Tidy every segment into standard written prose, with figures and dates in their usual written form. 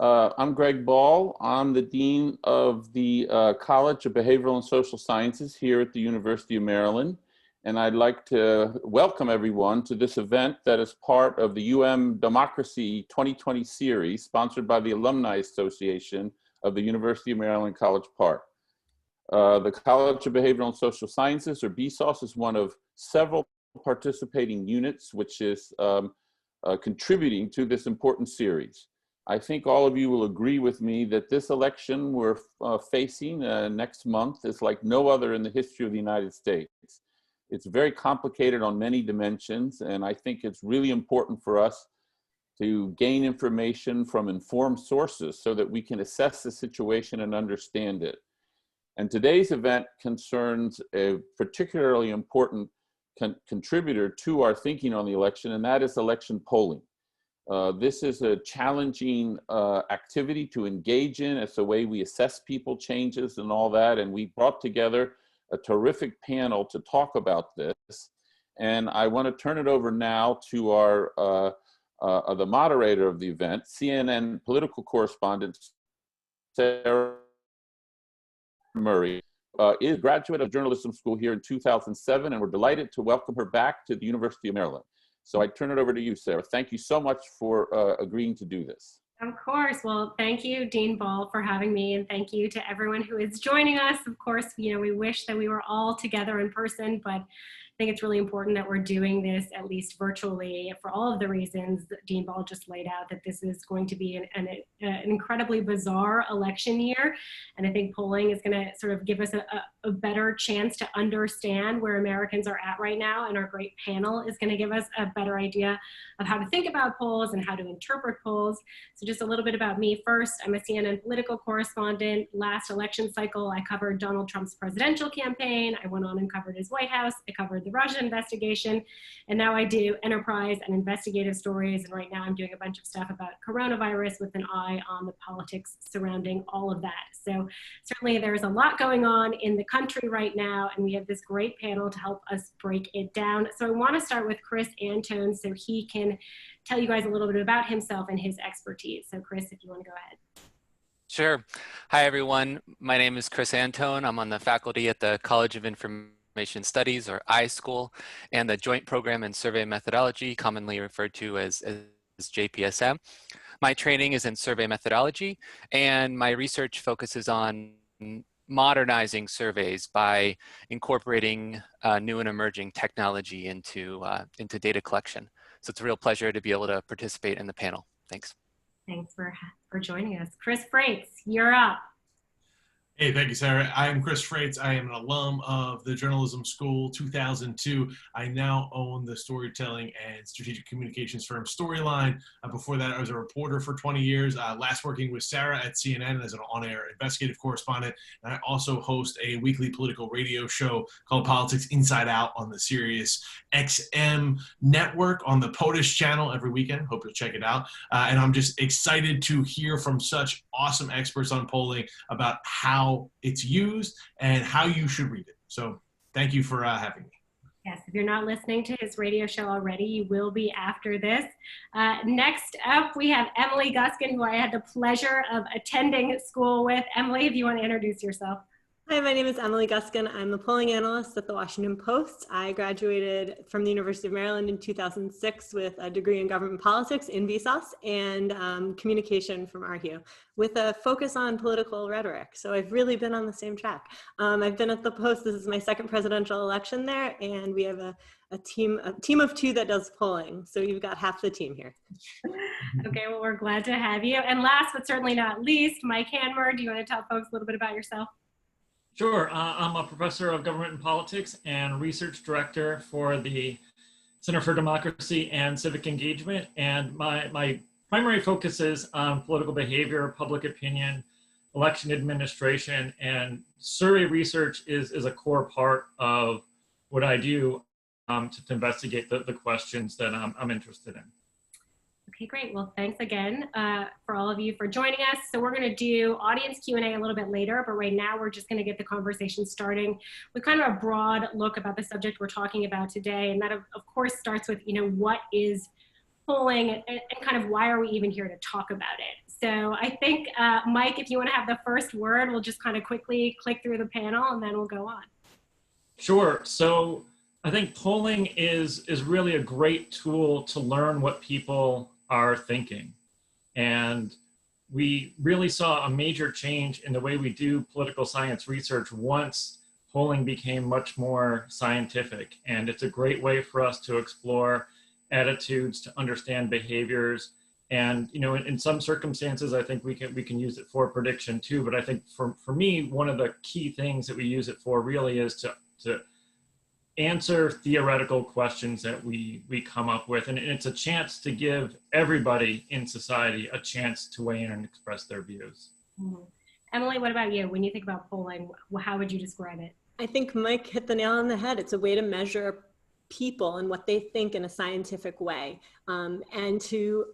I'm Greg Ball. I'm the Dean of the College of Behavioral and Social Sciences here at the University of Maryland. And I'd like to welcome everyone to this event that is part of the UMDemocracy 2020 series sponsored by the Alumni Association of the University of Maryland College Park. The College of Behavioral and Social Sciences, or BSOS, is one of several participating units which is contributing to this important series. I think all of you will agree with me that this election we're facing next month is like no other in the history of the United States. It's very complicated on many dimensions, and I think it's really important for us to gain information from informed sources so that we can assess the situation and understand it. And today's event concerns a particularly important contributor to our thinking on the election, and that is election polling. This is a challenging activity to engage in. It's the way we assess people changes and all that. And we brought together a terrific panel to talk about this. And I want to turn it over now to our the moderator of the event, CNN political correspondent Sara Murray. Is a graduate of journalism school here in 2007, and we're delighted to welcome her back to the University of Maryland. So I turn it over to you, Sarah. Thank you so much for agreeing to do this. Of course. Well, thank you, Dean Ball, for having me, and thank you to everyone who is joining us. Of course, we wish that we were all together in person, but I think it's really important that we're doing this at least virtually for all of the reasons that Dean Ball just laid out, that this is going to be an incredibly bizarre election year. And I think polling is going to sort of give us a better chance to understand where Americans are at right now. And our great panel is going to give us a better idea of how to think about polls and how to interpret polls. So just a little bit about me first. I'm a CNN political correspondent. Last election cycle, I covered Donald Trump's presidential campaign. I went on and covered his White House. I covered the Russia investigation, and now I do enterprise and investigative stories, and right now I'm doing a bunch of stuff about coronavirus with an eye on the politics surrounding all of that. So certainly there's a lot going on in the country right now, and we have this great panel to help us break it down. So I want to start with Chris Antoun so he can tell you guys a little bit about himself and his expertise. So Chris, if you want to go ahead. Sure. Hi, everyone. My name is Chris Antoun. I'm on the faculty at the College of Information Studies, or iSchool, and the Joint Program in Survey Methodology, commonly referred to as JPSM. My training is in survey methodology, and my research focuses on modernizing surveys by incorporating new and emerging technology into data collection. So it's a real pleasure to be able to participate in the panel. Thanks. Thanks for joining us. Chris Frates, you're up. Hey, thank you, Sarah. I'm Chris Frates. I am an alum of the Journalism School 2002. I now own the storytelling and strategic communications firm Storyline. Before that, I was a reporter for 20 years, last working with Sarah at CNN as an on-air investigative correspondent. And I also host a weekly political radio show called Politics Inside Out on the SiriusXM network on the POTUS channel every weekend. Hope you'll check it out. And I'm just excited to hear from such awesome experts on polling about how it's used and how you should read it. So thank you for having me. Yes, if you're not listening to his radio show already, you will be after this. Next up, we have Emily Guskin, who I had the pleasure of attending school with. Emily, if you want to introduce yourself. Hi, my name is Emily Guskin. I'm the polling analyst at the Washington Post. I graduated from the University of Maryland in 2006 with a degree in government and politics in BSOS and communication from RHU with a focus on political rhetoric. So I've really been on the same track. I've been at the Post. This is my second presidential election there, and we have a team of two that does polling. So you've got half the team here. Okay, well, we're glad to have you. And last but certainly not least, Mike Hanmer, do you want to tell folks a little bit about yourself? Sure. I'm a professor of government and politics and research director for the Center for Democracy and Civic Engagement. And my primary focus is on political behavior, public opinion, election administration, and survey research is a core part of what I do to investigate the questions that I'm interested in. Okay, great. Well, thanks again for all of you for joining us. So we're going to do audience Q&A a little bit later, but right now we're just going to get the conversation starting with kind of a broad look about the subject we're talking about today. And that, of course, starts with, what is polling and kind of why are we even here to talk about it? So I think, Mike, if you want to have the first word, we'll just kind of quickly click through the panel and then we'll go on. Sure. So I think polling is really a great tool to learn what people are thinking. And we really saw a major change in the way we do political science research once polling became much more scientific. And it's a great way for us to explore attitudes, to understand behaviors. And, you know, in some circumstances, I think we can use it for prediction too. But I think for me, one of the key things that we use it for really is to answer theoretical questions that we come up with. And it's a chance to give everybody in society a chance to weigh in and express their views. Mm-hmm. Emily, what about you? When you think about polling, how would you describe it? I think Mike hit the nail on the head. It's a way to measure people and what they think in a scientific way, and to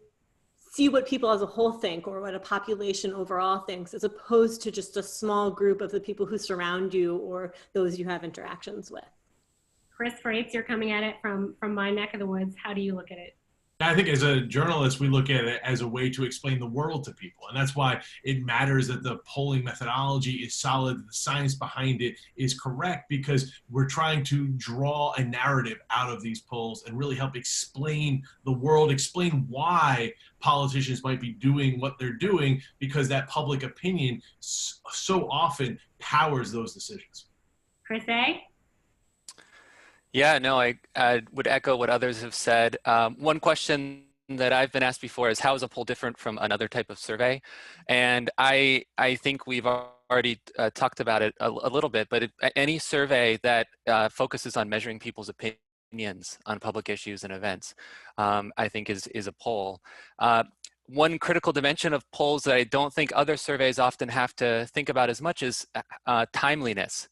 see what people as a whole think or what a population overall thinks, as opposed to just a small group of the people who surround you or those you have interactions with. Chris Frates, you're coming at it from my neck of the woods. How do you look at it? I think as a journalist, we look at it as a way to explain the world to people. And that's why it matters that the polling methodology is solid, the science behind it is correct, because we're trying to draw a narrative out of these polls and really help explain the world, explain why politicians might be doing what they're doing, because that public opinion so often powers those decisions. Chris A? Yeah, no, I would echo what others have said. One question that I've been asked before is, how is a poll different from another type of survey? And I think we've already talked about it a little bit, but any survey that focuses on measuring people's opinions on public issues and events, I think is a poll. One critical dimension of polls that I don't think other surveys often have to think about as much is timeliness.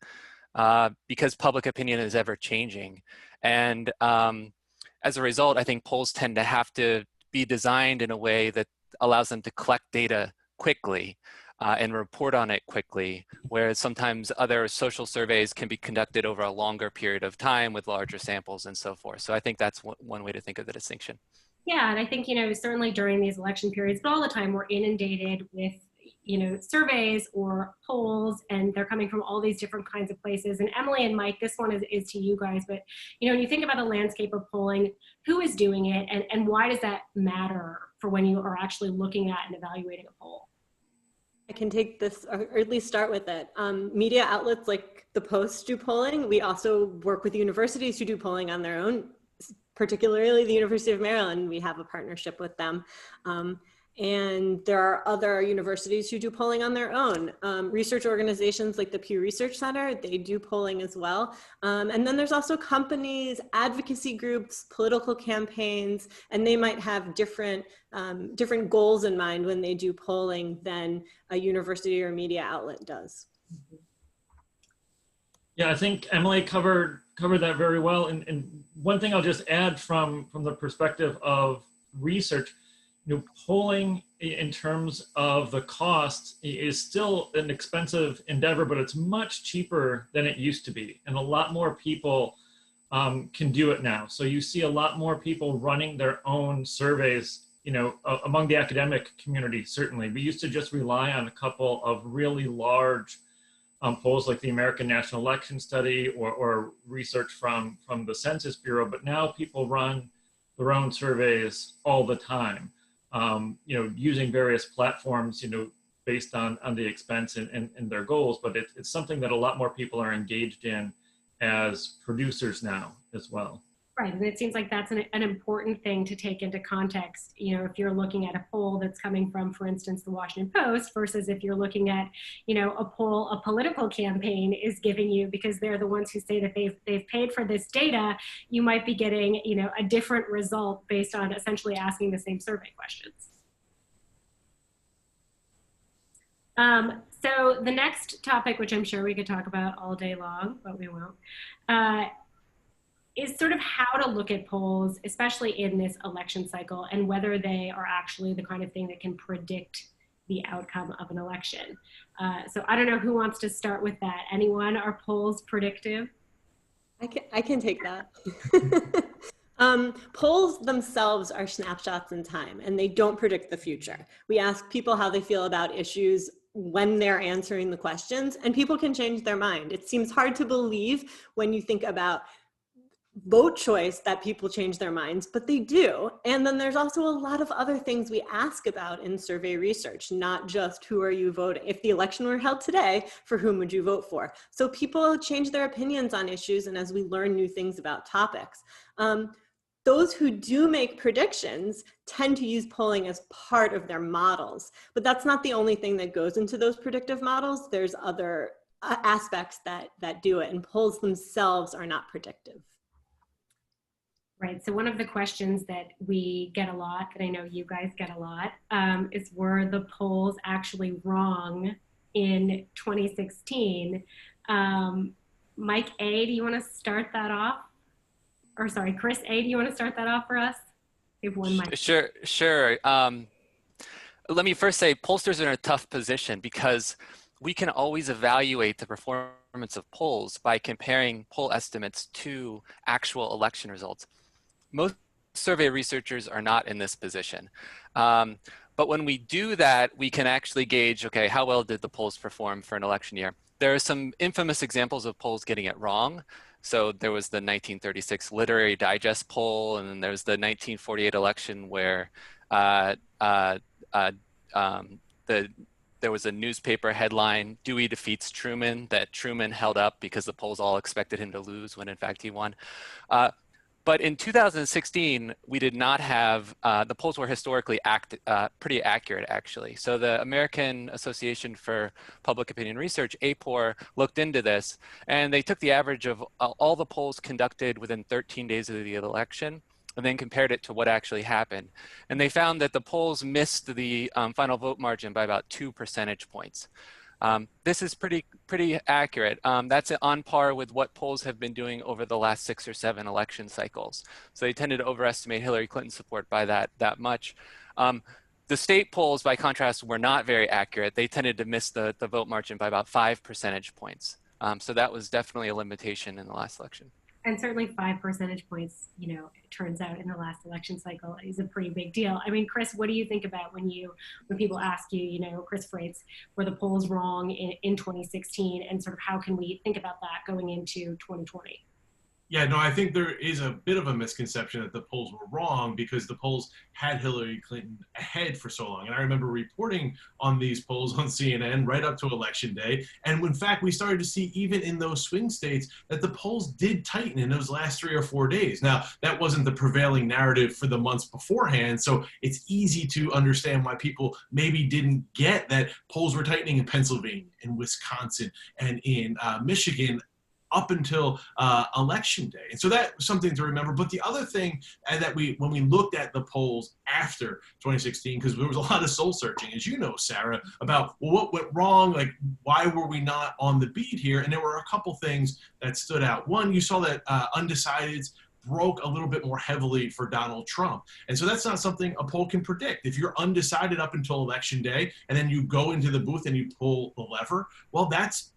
Because public opinion is ever changing. And as a result, I think polls tend to have to be designed in a way that allows them to collect data quickly and report on it quickly, whereas sometimes other social surveys can be conducted over a longer period of time with larger samples and so forth. So I think that's one way to think of the distinction. Yeah, and I think, you know, certainly during these election periods, but all the time we're inundated with, you know, surveys or polls, and they're coming from all these different kinds of places. And Emily and Mike, this one is to you guys, but, you know, when you think about the landscape of polling, who is doing it, and why does that matter for when you are actually looking at and evaluating a poll? I can take this, or at least start with it. Media outlets like the Post do polling. We also work with universities who do polling on their own, particularly the University of Maryland. We have a partnership with them. And there are other universities who do polling on their own. Research organizations like the Pew Research Center, they do polling as well. And then there's also companies, advocacy groups, political campaigns, and they might have different goals in mind when they do polling than a university or media outlet does. Yeah, I think Emily covered that very well. And one thing I'll just add from the perspective of research, you know, polling in terms of the cost is still an expensive endeavor, but it's much cheaper than it used to be. And a lot more people can do it now. So you see a lot more people running their own surveys, you know, among the academic community, certainly. We used to just rely on a couple of really large polls like the American National Election Study or research from the Census Bureau, but now people run their own surveys all the time. You know, using various platforms, you know, based on the expense and their goals, but it's something that a lot more people are engaged in as producers now as well. Right, and it seems like that's an important thing to take into context. You know, if you're looking at a poll that's coming from, for instance, the Washington Post, versus if you're looking at, you know, a poll a political campaign is giving you, because they're the ones who say that they've paid for this data, you might be getting, you know, a different result based on essentially asking the same survey questions. So the next topic, which I'm sure we could talk about all day long, but we won't, is sort of how to look at polls, especially in this election cycle, and whether they are actually the kind of thing that can predict the outcome of an election. So I don't know who wants to start with that. Anyone? Are polls predictive? I can take that. Polls themselves are snapshots in time, and they don't predict the future. We ask people how they feel about issues when they're answering the questions, and people can change their mind. It seems hard to believe when you think about vote choice that people change their minds, but they do. And then there's also a lot of other things we ask about in survey research, not just who are you voting. If the election were held today, for whom would you vote for? So people change their opinions on issues, and as we learn new things about topics. Those who do make predictions tend to use polling as part of their models, but that's not the only thing that goes into those predictive models. There's other aspects that do it, and polls themselves are not predictive. Right, so one of the questions that we get a lot, that I know you guys get a lot, is were the polls actually wrong in 2016? Mike A, do you want to start that off? Or sorry, Chris A, do you want to start that off for us? We have one mic. Sure. Let me first say pollsters are in a tough position because we can always evaluate the performance of polls by comparing poll estimates to actual election results. Most survey researchers are not in this position. But when we do that, we can actually gauge, okay, how well did the polls perform for an election year? There are some infamous examples of polls getting it wrong. So there was the 1936 Literary Digest poll, and then there's the 1948 election where there was a newspaper headline, Dewey defeats Truman, that Truman held up because the polls all expected him to lose when in fact he won. But in 2016, we did not have, the polls were historically pretty accurate, actually. So the American Association for Public Opinion Research, APOR, looked into this, and they took the average of all the polls conducted within 13 days of the election, and then compared it to what actually happened. And they found that the polls missed the final vote margin by about 2 percentage points. This is pretty accurate. That's on par with what polls have been doing over the last 6 or 7 election cycles. So they tended to overestimate Hillary Clinton's support by that much. The state polls, by contrast, were not very accurate. They tended to miss the vote margin by about 5 percentage points. So that was definitely a limitation in the last election. And certainly 5 percentage points, you know, it turns out in the last election cycle is a pretty big deal. I mean, Chris, what do you think about when people ask you, you know, Chris Frates, were the polls wrong in 2016, and sort of how can we think about that going into 2020? Yeah, no, I think there is a bit of a misconception that the polls were wrong because the polls had Hillary Clinton ahead for so long. And I remember reporting on these polls on CNN right up to Election Day. And in fact, we started to see even in those swing states that the polls did tighten in those last 3 or 4 days. Now, that wasn't the prevailing narrative for the months beforehand. So it's easy to understand why people maybe didn't get that polls were tightening in Pennsylvania, in Wisconsin, and in Michigan up until Election Day. And so that's something to remember. But the other thing that when we looked at the polls after 2016, because there was a lot of soul searching, as you know, Sarah, about, well, what went wrong? Like, why were we not on the beat here? And there were a couple things that stood out. One, you saw that undecideds broke a little bit more heavily for Donald Trump. And so that's not something a poll can predict. If you're undecided up until Election Day, and then you go into the booth and you pull the lever, well, that's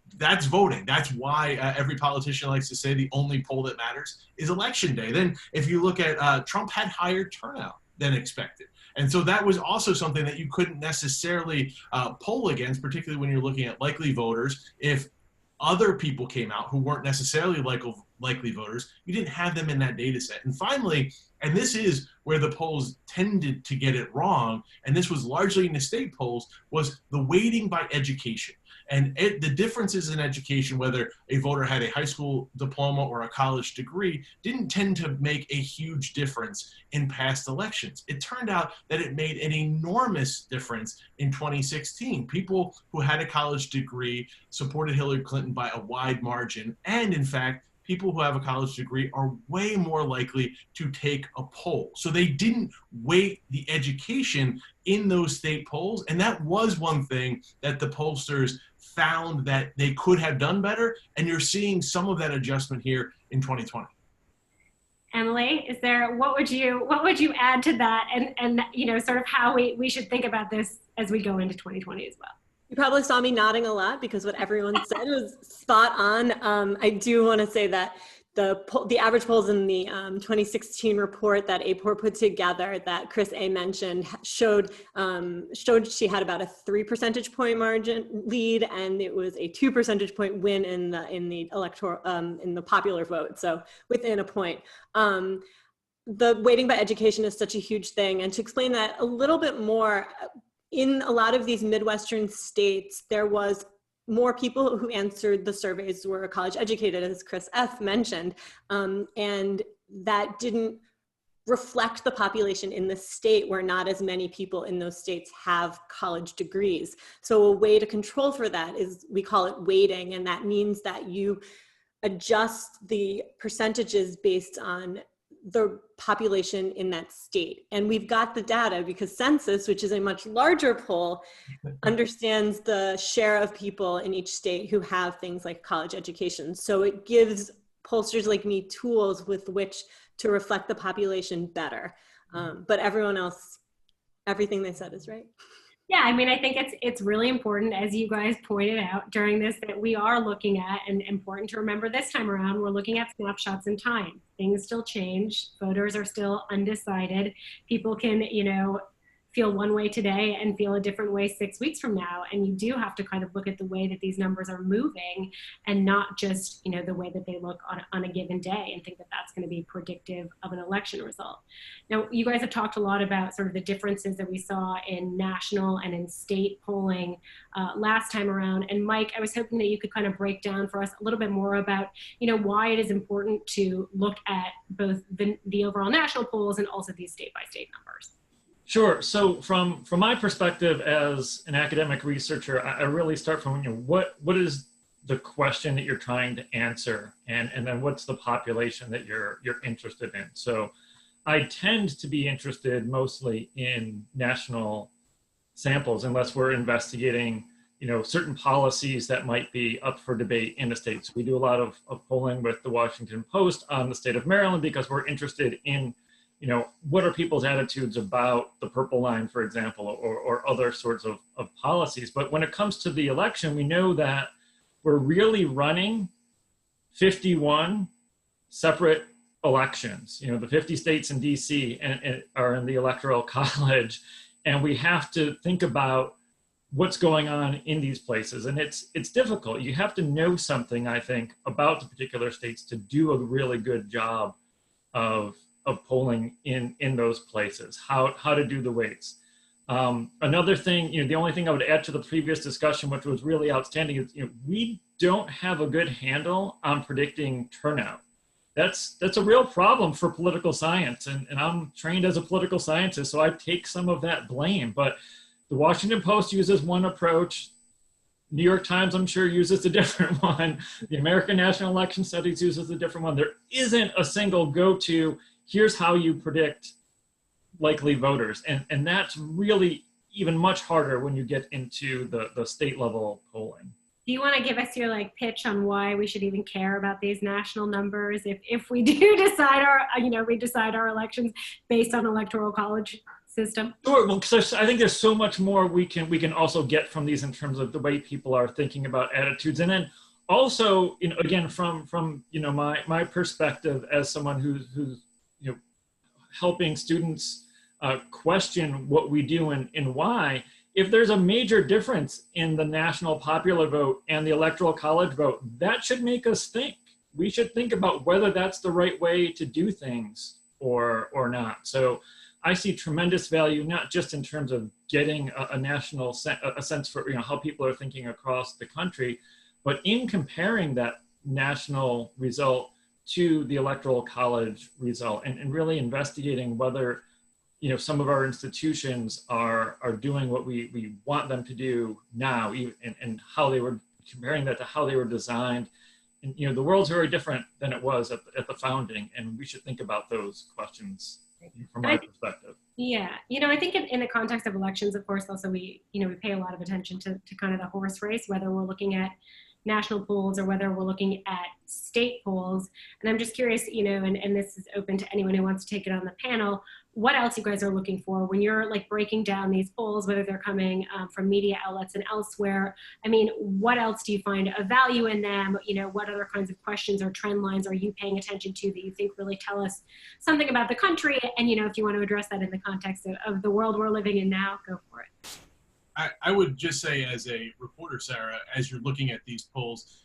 voting. That's why every politician likes to say the only poll that matters is Election Day. Then if you look at Trump had higher turnout than expected. And so that was also something that you couldn't necessarily poll against, particularly when you're looking at likely voters. If other people came out who weren't necessarily likely voters, you didn't have them in that data set. And finally, and this is where the polls tended to get it wrong, and this was largely in the state polls, was the weighting by education. And the differences in education, whether a voter had a high school diploma or a college degree, didn't tend to make a huge difference in past elections. It turned out that it made an enormous difference in 2016. People who had a college degree supported Hillary Clinton by a wide margin, and in fact, people who have a college degree are way more likely to take a poll. So they didn't weight the education in those state polls. And that was one thing that the pollsters found that they could have done better. And you're seeing some of that adjustment here in 2020. Emily, what would you add to that, and you know, sort of how we should think about this as we go into 2020 as well? You probably saw me nodding a lot because what everyone said was spot on. I do want to say that the average polls in the 2016 report that APOR put together that Chris A mentioned showed she had about a 3 percentage point margin lead, and it was a 2 percentage point win in the electoral in the popular vote. So within a point. The weighting by education is such a huge thing, and to explain that a little bit more, in a lot of these Midwestern states, there was more people who answered the surveys were college educated, as Chris F mentioned, and that didn't reflect the population in the state where not as many people in those states have college degrees. So a way to control for that is, we call it weighting, and that means that you adjust the percentages based on the population in that state. And we've got the data because census, which is a much larger poll, understands the share of people in each state who have things like college education. So it gives pollsters like me tools with which to reflect the population better. But everyone else, everything they said is right. Yeah, I mean, I think it's really important, as you guys pointed out during this, that we are looking at, and important to remember this time around, we're looking at snapshots in time. Things still change. Voters are still undecided. People can, feel one way today and feel a different way 6 weeks from now. And you do have to kind of look at the way that these numbers are moving, and not just, the way that they look on a given day, and think that that's going to be predictive of an election result. Now, you guys have talked a lot about sort of the differences that we saw in national and in state polling last time around. And Mike, I was hoping that you could kind of break down for us a little bit more about, why it is important to look at both the overall national polls and also these state-by-state numbers. Sure. So from my perspective as an academic researcher, I really start from what is the question that you're trying to answer, and then what's the population that you're interested in. So I tend to be interested mostly in national samples, unless we're investigating certain policies that might be up for debate in the states. We do a lot of polling with the Washington Post on the state of Maryland because we're interested in what are people's attitudes about the purple line, for example, or other sorts of policies. But when it comes to the election, we know that we're really running 51 separate elections. The 50 states in DC and are in the Electoral College, and we have to think about what's going on in these places. And it's difficult. You have to know something, I think, about the particular states to do a really good job of polling in those places, how to do the weights. Another thing, the only thing I would add to the previous discussion, which was really outstanding, is we don't have a good handle on predicting turnout. That's a real problem for political science, and I'm trained as a political scientist, so I take some of that blame. But the Washington Post uses one approach. New York Times, I'm sure, uses a different one. The American National Election Studies uses a different one. There isn't a single go-to, here's how you predict likely voters. And that's really even much harder when you get into the state level polling. Do you want to give us your pitch on why we should even care about these national numbers if we do decide our elections based on electoral college system? Sure. Well, because I think there's so much more we can also get from these in terms of the way people are thinking about attitudes, and then also, again, from my perspective as someone who's helping students question what we do and why. If there's a major difference in the national popular vote and the electoral college vote, that should make us think. We should think about whether that's the right way to do things or not. So I see tremendous value, not just in terms of getting a national sense for how people are thinking across the country, but in comparing that national result to the electoral college result, and really investigating whether some of our institutions are doing what we want them to do now, and how they were comparing that to how they were designed. And the world's very different than it was at the founding, and we should think about those questions from my perspective. Yeah, I think in the context of elections, of course, also we pay a lot of attention to kind of the horse race, whether we're looking at national polls or whether we're looking at state polls. And I'm just curious, and this is open to anyone who wants to take it on the panel, what else you guys are looking for when you're like breaking down these polls, whether they're coming from media outlets and elsewhere. I mean, what else do you find of value in them? You know, what other kinds of questions or trend lines are you paying attention to that you think really tell us something about the country? And, you know, if you want to address that in the context of the world we're living in now, go for it. I would just say, as a reporter, Sarah, as you're looking at these polls,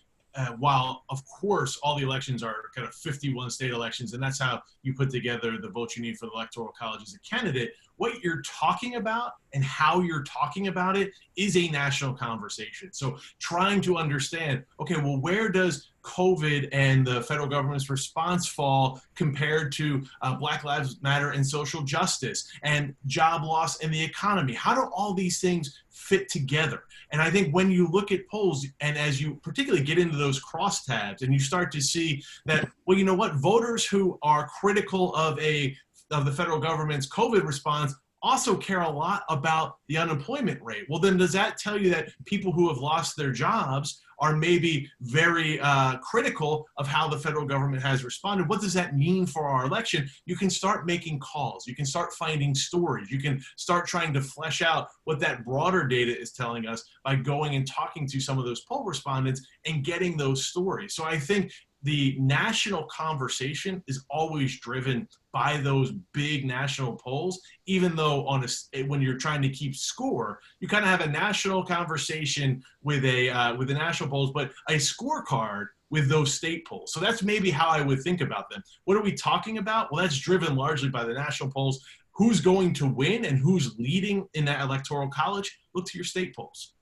while of course all the elections are kind of 51 state elections, and that's how you put together the votes you need for the Electoral College as a candidate, what you're talking about and how you're talking about it is a national conversation. So trying to understand, okay, well, where does COVID and the federal government's response fall compared to Black Lives Matter and social justice and job loss and the economy? How do all these things fit together? And I think when you look at polls, and as you particularly get into those crosstabs and you start to see that, well, you know what, voters who are critical of the federal government's COVID response also care a lot about the unemployment rate. Well, then does that tell you that people who have lost their jobs are maybe very critical of how the federal government has responded? What does that mean for our election? You can start making calls. You can start finding stories. You can start trying to flesh out what that broader data is telling us by going and talking to some of those poll respondents and getting those stories. So I think the national conversation is always driven by those big national polls, even though when you're trying to keep score, you kind of have a national conversation with the national polls, but a scorecard with those state polls. So that's maybe how I would think about them. What are we talking about? Well, that's driven largely by the national polls. Who's going to win and who's leading in that Electoral College? Look to your state polls.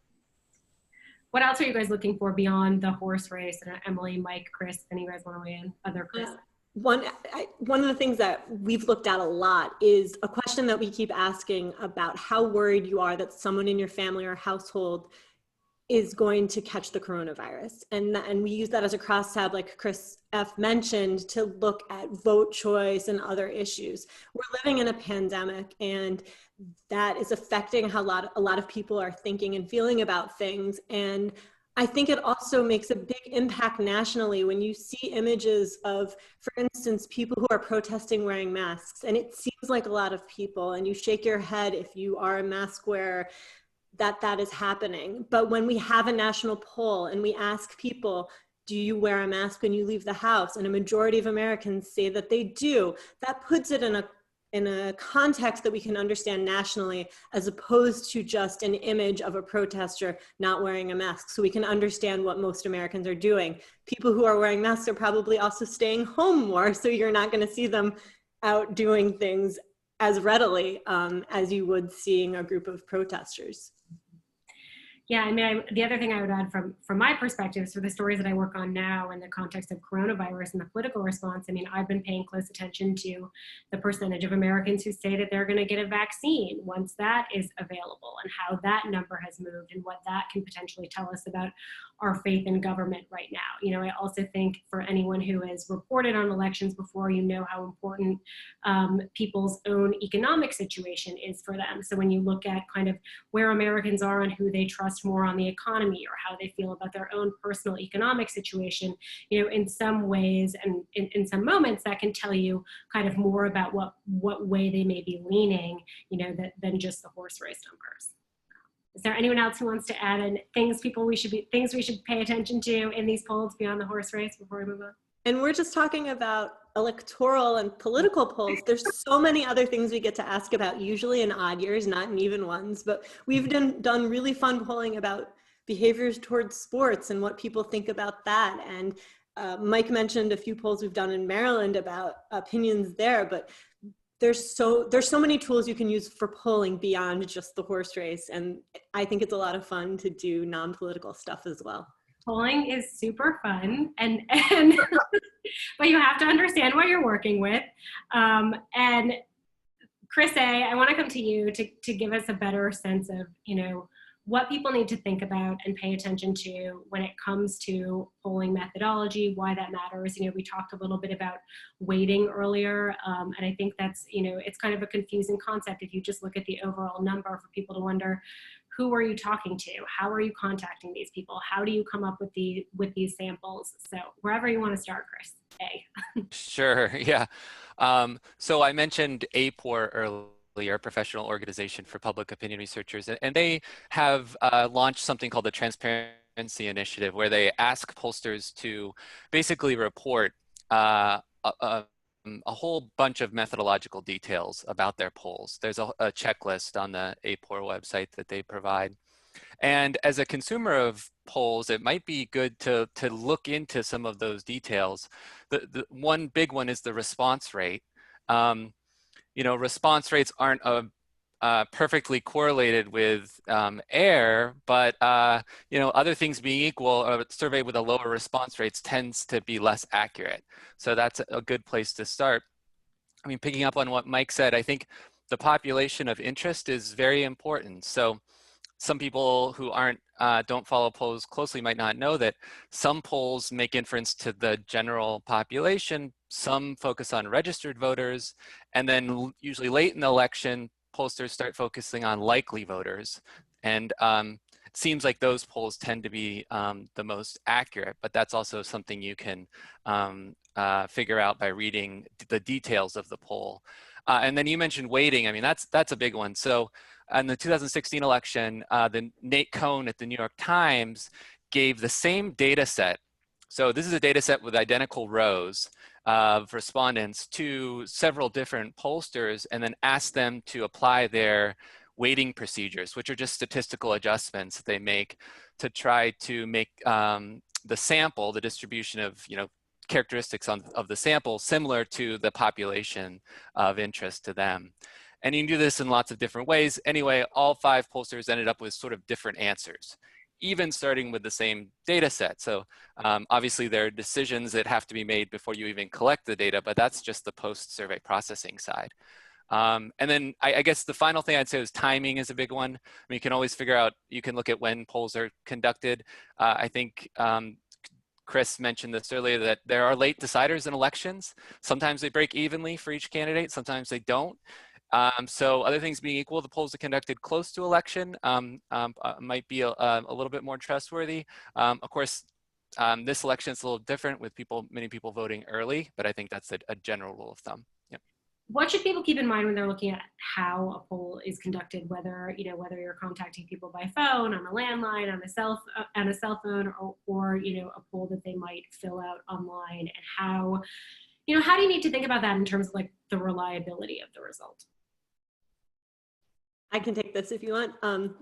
What else are you guys looking for beyond the horse race? And Emily, Mike, Chris, if any of you guys want to weigh in? Other Chris? One of the things that we've looked at a lot is a question that we keep asking about how worried you are that someone in your family or household is going to catch the coronavirus. And we use that as a crosstab, like Chris F. mentioned, to look at vote choice and other issues. We're living in a pandemic, and that is affecting how a lot of people are thinking and feeling about things. And I think it also makes a big impact nationally when you see images of, for instance, people who are protesting wearing masks. And it seems like a lot of people, and you shake your head if you are a mask wearer, that is happening. But when we have a national poll and we ask people, do you wear a mask when you leave the house? And a majority of Americans say that they do. That puts it in a context that we can understand nationally, as opposed to just an image of a protester not wearing a mask. So we can understand what most Americans are doing. People who are wearing masks are probably also staying home more, so you're not going to see them out doing things as readily as you would seeing a group of protesters. Yeah, I mean, the other thing I would add from my perspective is for the stories that I work on now in the context of coronavirus and the political response. I mean, I've been paying close attention to the percentage of Americans who say that they're going to get a vaccine once that is available, and how that number has moved and what that can potentially tell us about our faith in government right now. You know, I also think for anyone who has reported on elections before, you know how important people's own economic situation is for them. So when you look at kind of where Americans are and who they trust more on the economy, or how they feel about their own personal economic situation, you know, in some ways and in some moments that can tell you kind of more about what way they may be leaning, you know, than just the horse race numbers. Is there anyone else who wants to add in things we should pay attention to in these polls beyond the horse race before we move on? And we're just talking about electoral and political polls. There's so many other things we get to ask about, usually in odd years, not in even ones, but we've done really fun polling about behaviors towards sports and what people think about that. And Mike mentioned a few polls we've done in Maryland about opinions there, but there's so many tools you can use for polling beyond just the horse race. And I think it's a lot of fun to do non-political stuff as well. Polling is super fun, and but you have to understand what you're working with. And Chris A., I want to come to you to give us a better sense of, you know, what people need to think about and pay attention to when it comes to polling methodology, why that matters. You know, we talked a little bit about weighting earlier, and I think that's, you know, it's kind of a confusing concept if you just look at the overall number, for people to wonder who are you talking to? How are you contacting these people? How do you come up with these samples? So wherever you want to start, Chris. A. Sure, yeah. So I mentioned APOR earlier, Professional Organization for Public Opinion Researchers, and they have launched something called the Transparency Initiative, where they ask pollsters to basically report a whole bunch of methodological details about their polls. There's a checklist on the APOR website that they provide. And as a consumer of polls, it might be good to look into some of those details. The one big one is the response rate. Response rates aren't perfectly correlated with error, but other things being equal, a survey with a lower response rates tends to be less accurate. So that's a good place to start. I mean, picking up on what Mike said, I think the population of interest is very important. So some people who don't follow polls closely might not know that some polls make inference to the general population, some focus on registered voters, and then usually late in the election, pollsters start focusing on likely voters. And it seems like those polls tend to be the most accurate, but that's also something you can figure out by reading the details of the poll. And then you mentioned weighting. I mean, that's a big one. So in the 2016 election, the Nate Cohn at the New York Times gave the same data set. So this is a data set with identical rows of respondents to several different pollsters, and then asked them to apply their weighting procedures, which are just statistical adjustments they make to try to make the sample, the distribution of characteristics of the sample similar to the population of interest to them. And you can do this in lots of different ways. Anyway, all 5 pollsters ended up with sort of different answers, even starting with the same data set. So obviously there are decisions that have to be made before you even collect the data, but that's just the post-survey processing side. And then I guess the final thing I'd say is timing is a big one. I mean, you can always figure out, you can look at when polls are conducted. I think Chris mentioned this earlier, that there are late deciders in elections. Sometimes they break evenly for each candidate, sometimes they don't. So other things being equal, the polls are conducted close to election might be a little bit more trustworthy. Of course, this election is a little different with many people voting early, but I think that's a general rule of thumb. Yep. What should people keep in mind when they're looking at how a poll is conducted, whether you're contacting people by phone, on a landline, on a cell phone, or a poll that they might fill out online, and how do you need to think about that in terms of like the reliability of the result? I can take this if you want.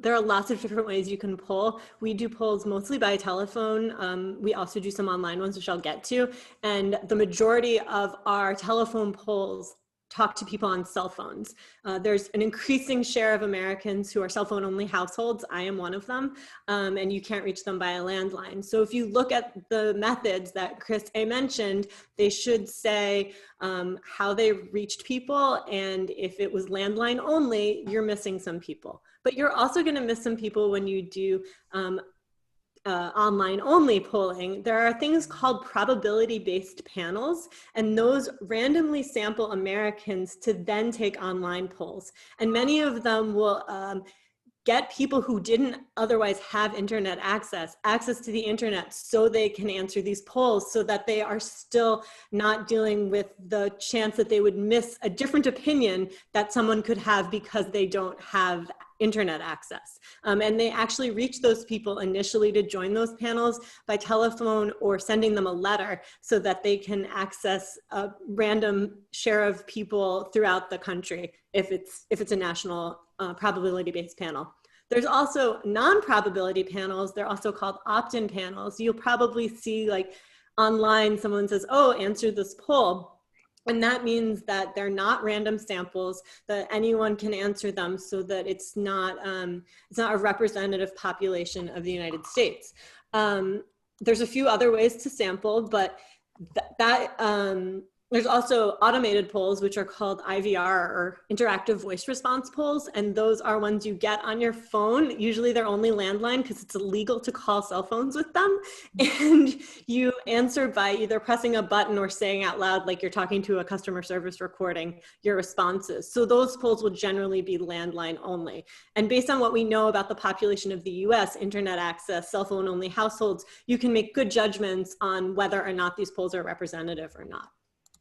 There are lots of different ways you can poll. We do polls mostly by telephone. We also do some online ones, which I'll get to. And the majority of our telephone polls talk to people on cell phones. There's an increasing share of Americans who are cell phone only households. I am one of them, and you can't reach them by a landline. So if you look at the methods that Chris A. mentioned, they should say how they reached people, and if it was landline only, you're missing some people. But you're also gonna miss some people when you do online only polling. There are things called probability-based panels, and those randomly sample Americans to then take online polls. And many of them will get people who didn't otherwise have internet access to the internet, so they can answer these polls, so that they are still not dealing with the chance that they would miss a different opinion that someone could have because they don't have internet access. And they actually reach those people initially to join those panels by telephone or sending them a letter so that they can access a random share of people throughout the country if it's a national probability-based panel. There's also non-probability panels. They're also called opt-in panels. You'll probably see like online someone says, oh, answer this poll. And that means that they're not random samples, that anyone can answer them, so that it's not a representative population of the United States. There's a few other ways to sample, but There's also automated polls, which are called IVR, or interactive voice response polls. And those are ones you get on your phone. Usually they're only landline because it's illegal to call cell phones with them. And you answer by either pressing a button or saying out loud, like you're talking to a customer service recording, your responses. So those polls will generally be landline only. And based on what we know about the population of the US, internet access, cell phone only households, you can make good judgments on whether or not these polls are representative or not.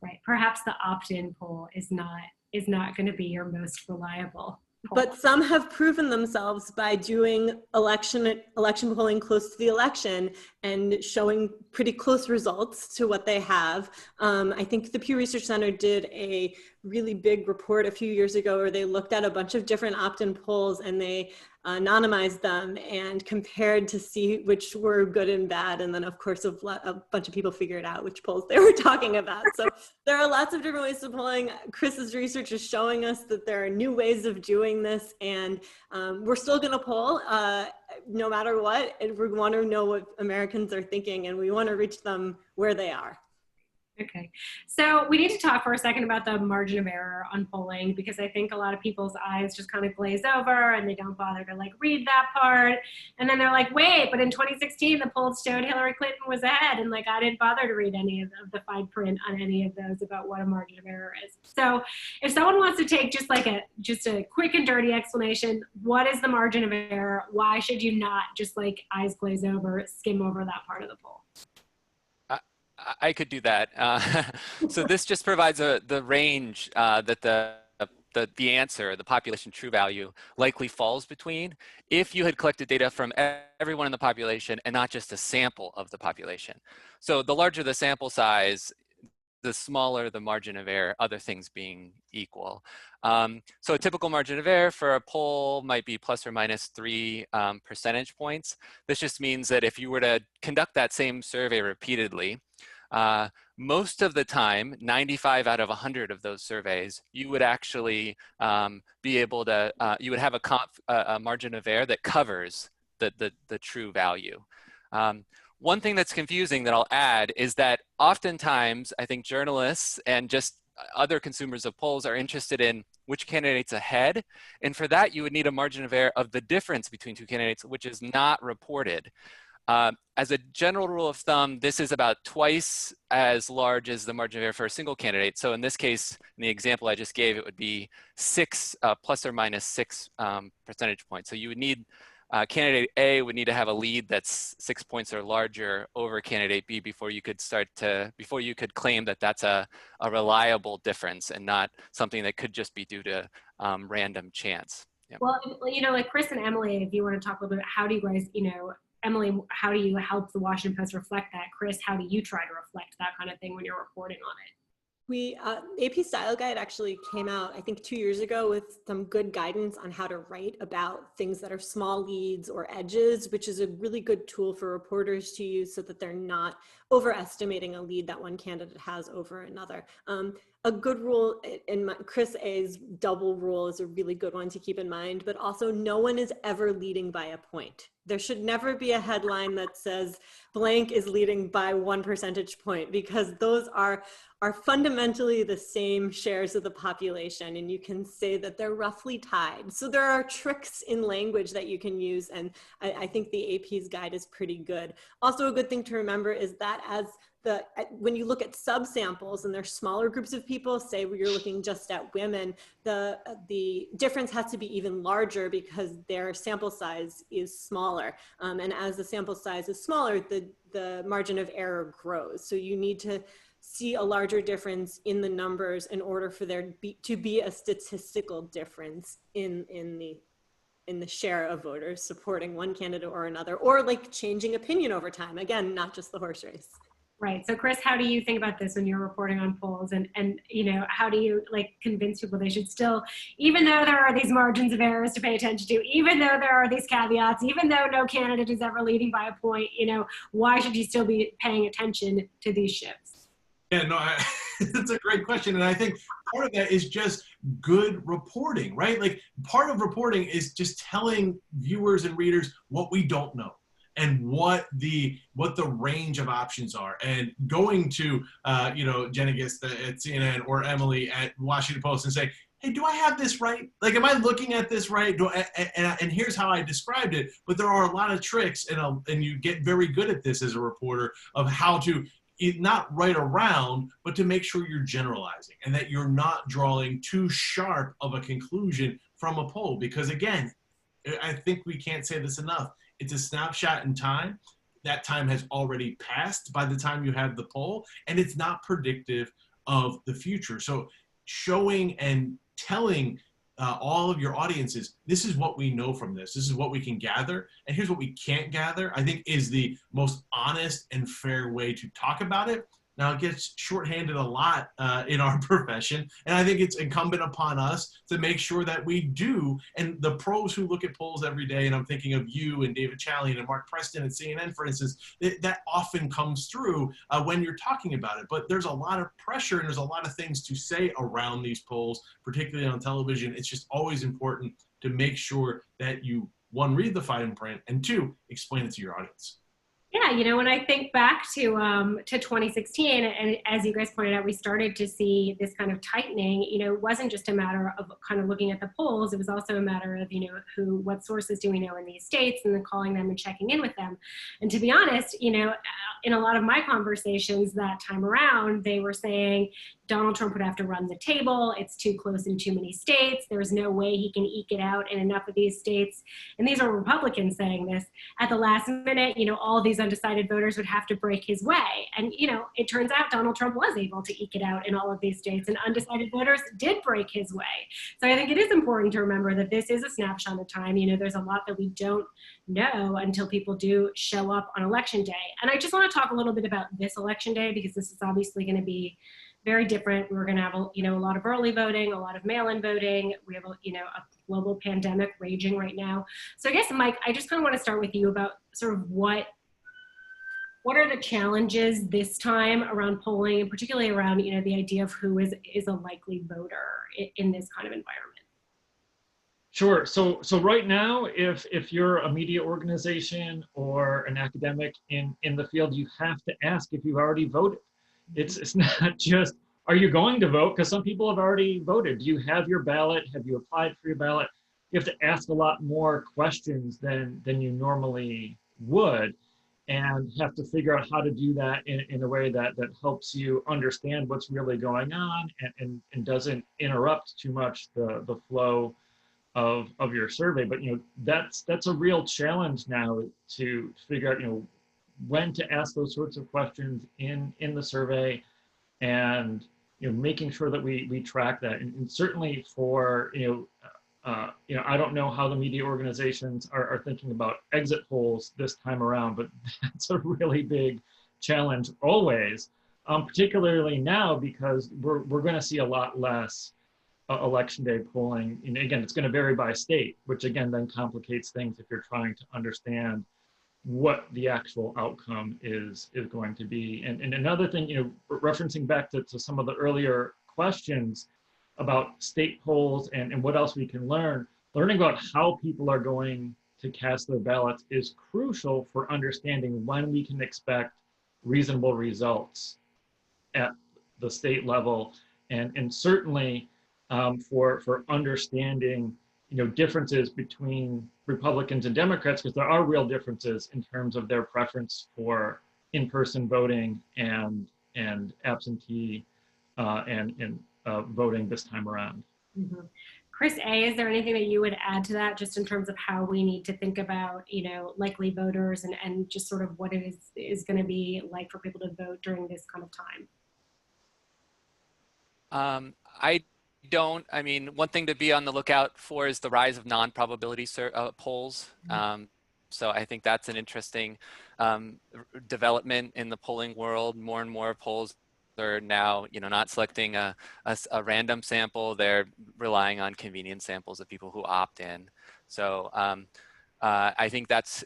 Right. Perhaps the opt-in poll is not going to be your most reliable poll. But some have proven themselves by doing election polling close to the election and showing pretty close results to what they have. I think the Pew Research Center did a really big report a few years ago where they looked at a bunch of different opt-in polls and they anonymized them and compared to see which were good and bad. And then of course, a bunch of people figured out which polls they were talking about. So there are lots of different ways of polling. Chris's research is showing us that there are new ways of doing this, and we're still gonna poll no matter what. And we want to know what Americans are thinking, and we want to reach them where they are. Okay, so we need to talk for a second about the margin of error on polling, because I think a lot of people's eyes just kind of glaze over and they don't bother to like read that part. And then they're like, wait, but in 2016, the polls showed Hillary Clinton was ahead. And like, I didn't bother to read any of the fine print on any of those about what a margin of error is. So if someone wants to take just a quick and dirty explanation, what is the margin of error? Why should you not just like eyes glaze over, skim over that part of the poll? I could do that. So this just provides the range that the answer, the population true value, likely falls between if you had collected data from everyone in the population and not just a sample of the population. So the larger the sample size, the smaller the margin of error, other things being equal. So a typical margin of error for a poll might be plus or minus 3 percentage points. This just means that if you were to conduct that same survey repeatedly, most of the time, 95 out of 100 of those surveys, you would actually be able to, you would have a margin of error that covers the true value. One thing that's confusing that I'll add is that oftentimes, I think journalists and just other consumers of polls are interested in which candidate's ahead. And for that, you would need a margin of error of the difference between two candidates, which is not reported. As a general rule of thumb, this is about twice as large as the margin of error for a single candidate. So in this case, in the example I just gave, it would be plus or minus 6 percentage points. So you would need, candidate A would need to have a lead that's 6 points or larger over candidate B before you could claim that that's a reliable difference and not something that could just be due to random chance. Yeah. Well, you know, like Chris and Emily, if you want to talk a little bit, how do you guys, you know, Emily, how do you help the Washington Post reflect that? Chris, how do you try to reflect that kind of thing when you're reporting on it? We, AP Style Guide actually came out, I think 2 years ago, with some good guidance on how to write about things that are small leads or edges, which is a really good tool for reporters to use so that they're not overestimating a lead that one candidate has over another. A good rule, Chris A's double rule is a really good one to keep in mind, but also no one is ever leading by a point. There should never be a headline that says blank is leading by 1 percentage point, because those are fundamentally the same shares of the population, and you can say that they're roughly tied. So there are tricks in language that you can use, and I think the AP's guide is pretty good. Also, a good thing to remember is that when you look at subsamples and there's smaller groups of people, say where you're looking just at women, the difference has to be even larger because their sample size is smaller. And as the sample size is smaller, the margin of error grows. So you need to see a larger difference in the numbers in order for there to be a statistical difference in the share of voters supporting one candidate or another, or like changing opinion over time. Again, not just the horse race. Right. So Chris, how do you think about this when you're reporting on polls, and you know, how do you like convince people they should still, even though there are these margins of errors to pay attention to, even though there are these caveats, even though no candidate is ever leading by a point, you know, why should you still be paying attention to these shifts? Yeah, no, that's a great question. And I think part of that is just good reporting, right? Like part of reporting is just telling viewers and readers what we don't know. and what the range of options are. And going to Jenna Gist at CNN or Emily at Washington Post and say, hey, do I have this right? Like, am I looking at this right? And here's how I described it. But there are a lot of tricks, and you get very good at this as a reporter, of how to not right around, but to make sure you're generalizing and that you're not drawing too sharp of a conclusion from a poll. Because again, I think we can't say this enough. It's a snapshot in time. That time has already passed by the time you have the poll, and it's not predictive of the future. So showing and telling all of your audiences, this is what we know from this. This is what we can gather, and here's what we can't gather, I think is the most honest and fair way to talk about it. Now, it gets shorthanded a lot in our profession, and I think it's incumbent upon us to make sure that we do. And the pros who look at polls every day, and I'm thinking of you and David Chalian and Mark Preston at CNN, for instance, that often comes through when you're talking about it. But there's a lot of pressure and there's a lot of things to say around these polls, particularly on television. It's just always important to make sure that you, one, read the fine print, and two, explain it to your audience. Yeah, when I think back to 2016, and as you guys pointed out, we started to see this kind of tightening. It wasn't just a matter of kind of looking at the polls. It was also a matter of, what sources do we know in these states, and then calling them and checking in with them. And to be honest, in a lot of my conversations that time around, they were saying Donald Trump would have to run the table. It's too close in too many states. There's no way he can eke it out in enough of these states. And these are Republicans saying this. At the last minute, all these undecided voters would have to break his way. And, it turns out Donald Trump was able to eke it out in all of these states, and undecided voters did break his way. So I think it is important to remember that this is a snapshot of time. There's a lot that we don't know until people do show up on election day. And I just want to talk a little bit about this election day, because this is obviously going to be very different. We're going to have a lot of early voting, a lot of mail-in voting. We have a global pandemic raging right now. So I guess, Mike, I just kind of want to start with you about sort of what are the challenges this time around polling, and particularly around the idea of who is a likely voter in this kind of environment. Sure. So right now, if you're a media organization or an academic in the field, you have to ask if you've already voted. It's not just, are you going to vote? Because some people have already voted. Do you have your ballot? Have you applied for your ballot? You have to ask a lot more questions than you normally would, and have to figure out how to do that in a way that helps you understand what's really going on and doesn't interrupt too much the flow of your survey. But that's a real challenge now, to figure out when to ask those sorts of questions in the survey, and making sure that we track that. And certainly for I don't know how the media organizations are thinking about exit polls this time around, but that's a really big challenge always, particularly now, because we're going to see a lot less election day polling. And again, it's going to vary by state, which again then complicates things if you're trying to understand what the actual outcome is going to be. And another thing, referencing back to some of the earlier questions about state polls and what else we can learning about how people are going to cast their ballots is crucial for understanding when we can expect reasonable results at the state level, and certainly for understanding differences between Republicans and Democrats, because there are real differences in terms of their preference for in-person voting and absentee and voting this time around. Mm-hmm. Chris A., is there anything that you would add to that, just in terms of how we need to think about likely voters and just sort of what it is going to be like for people to vote during this kind of time? I mean, one thing to be on the lookout for is the rise of non-probability polls. So I think that's an interesting development in the polling world. More and more polls are now, not selecting a random sample. They're relying on convenience samples of people who opt in. So I think that's,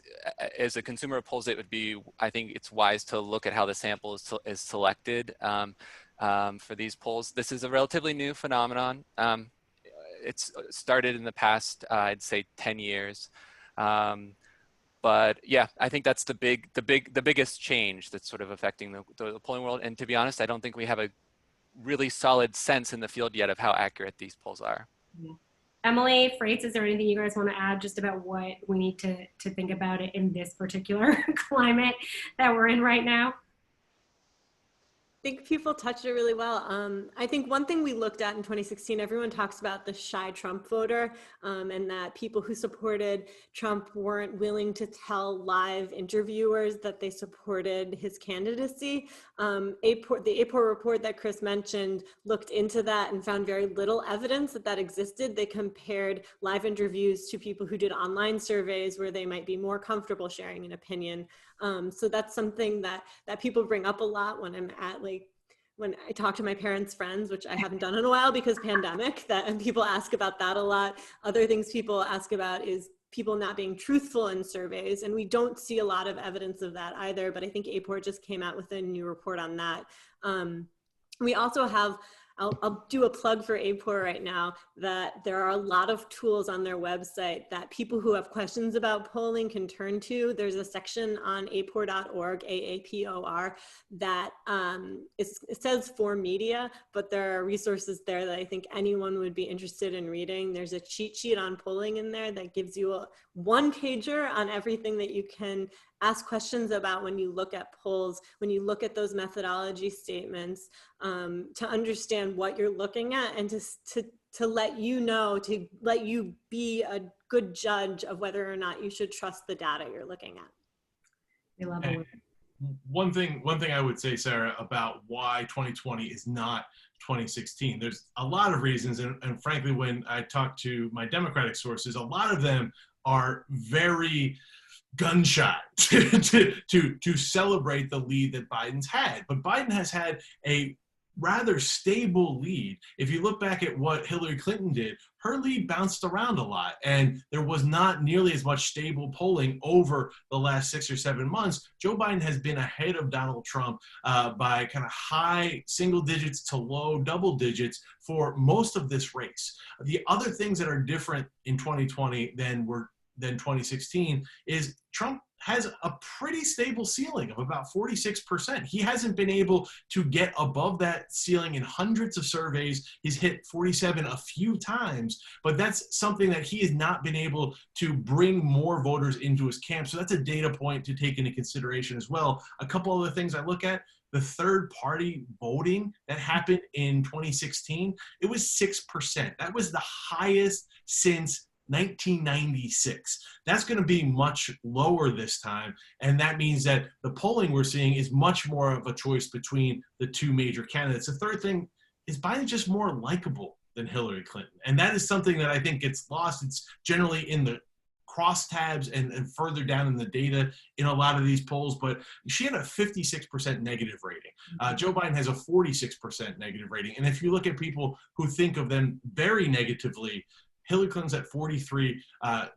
as a consumer of polls, I think it's wise to look at how the sample is selected. For these polls. This is a relatively new phenomenon. It's started in the past, I'd say 10 years. But But yeah, I think that's the biggest change that's sort of affecting the polling world. And to be honest, I don't think we have a really solid sense in the field yet of how accurate these polls are. Yeah. Emily, Frates, is there anything you guys want to add just about what we need to think about it in this particular climate that we're in right now? I think people touched it really well. I think one thing we looked at in 2016, everyone talks about the shy Trump voter, and that people who supported Trump weren't willing to tell live interviewers that they supported his candidacy. The APOR report that Chris mentioned looked into that and found very little evidence that that existed. They compared live interviews to people who did online surveys where they might be more comfortable sharing an opinion. So that's something that people bring up a lot when I'm at, like, when I talk to my parents' friends, which I haven't done in a while because pandemic, and people ask about that a lot. Other things people ask about is people not being truthful in surveys, and we don't see a lot of evidence of that either, but I think APOR just came out with a new report on that. We also have, I'll do a plug for APOR right now, that there are a lot of tools on their website that people who have questions about polling can turn to. There's a section on apor.org, AAPOR, that it says for media, but there are resources there that I think anyone would be interested in reading. There's a cheat sheet on polling in there that gives you a one-pager on everything that you can ask questions about when you look at polls, when you look at those methodology statements, to understand what you're looking at and to let you know, to let you be a good judge of whether or not you should trust the data you're looking at. We love it. One thing I would say, Sarah, about why 2020 is not 2016, there's a lot of reasons, and frankly, when I talk to my Democratic sources, a lot of them are very gun-shy to celebrate the lead that Biden's had. But Biden has had a rather stable lead. If you look back at what Hillary Clinton did, her lead bounced around a lot, and there was not nearly as much stable polling over the last 6 or 7 months. Joe Biden has been ahead of Donald Trump by kind of high single digits to low double digits for most of this race. The other things that are different in 2020 than 2016 is Trump has a pretty stable ceiling of about 46%. He hasn't been able to get above that ceiling in hundreds of surveys. He's hit 47 a few times, but that's something that he has not been able to bring more voters into his camp. So that's a data point to take into consideration as well. A couple other things I look at: the third-party voting that happened in 2016, it was 6%. That was the highest since 1996. That's going to be much lower this time, and that means that the polling we're seeing is much more of a choice between the two major candidates. The third thing is Biden just more likable than Hillary Clinton, and that is something that I think gets lost. It's generally in the crosstabs and further down in the data in a lot of these polls, but she had a 56% negative rating. Joe Biden has a 46% negative rating, and if you look at people who think of them very negatively, Hillary Clinton's at 43,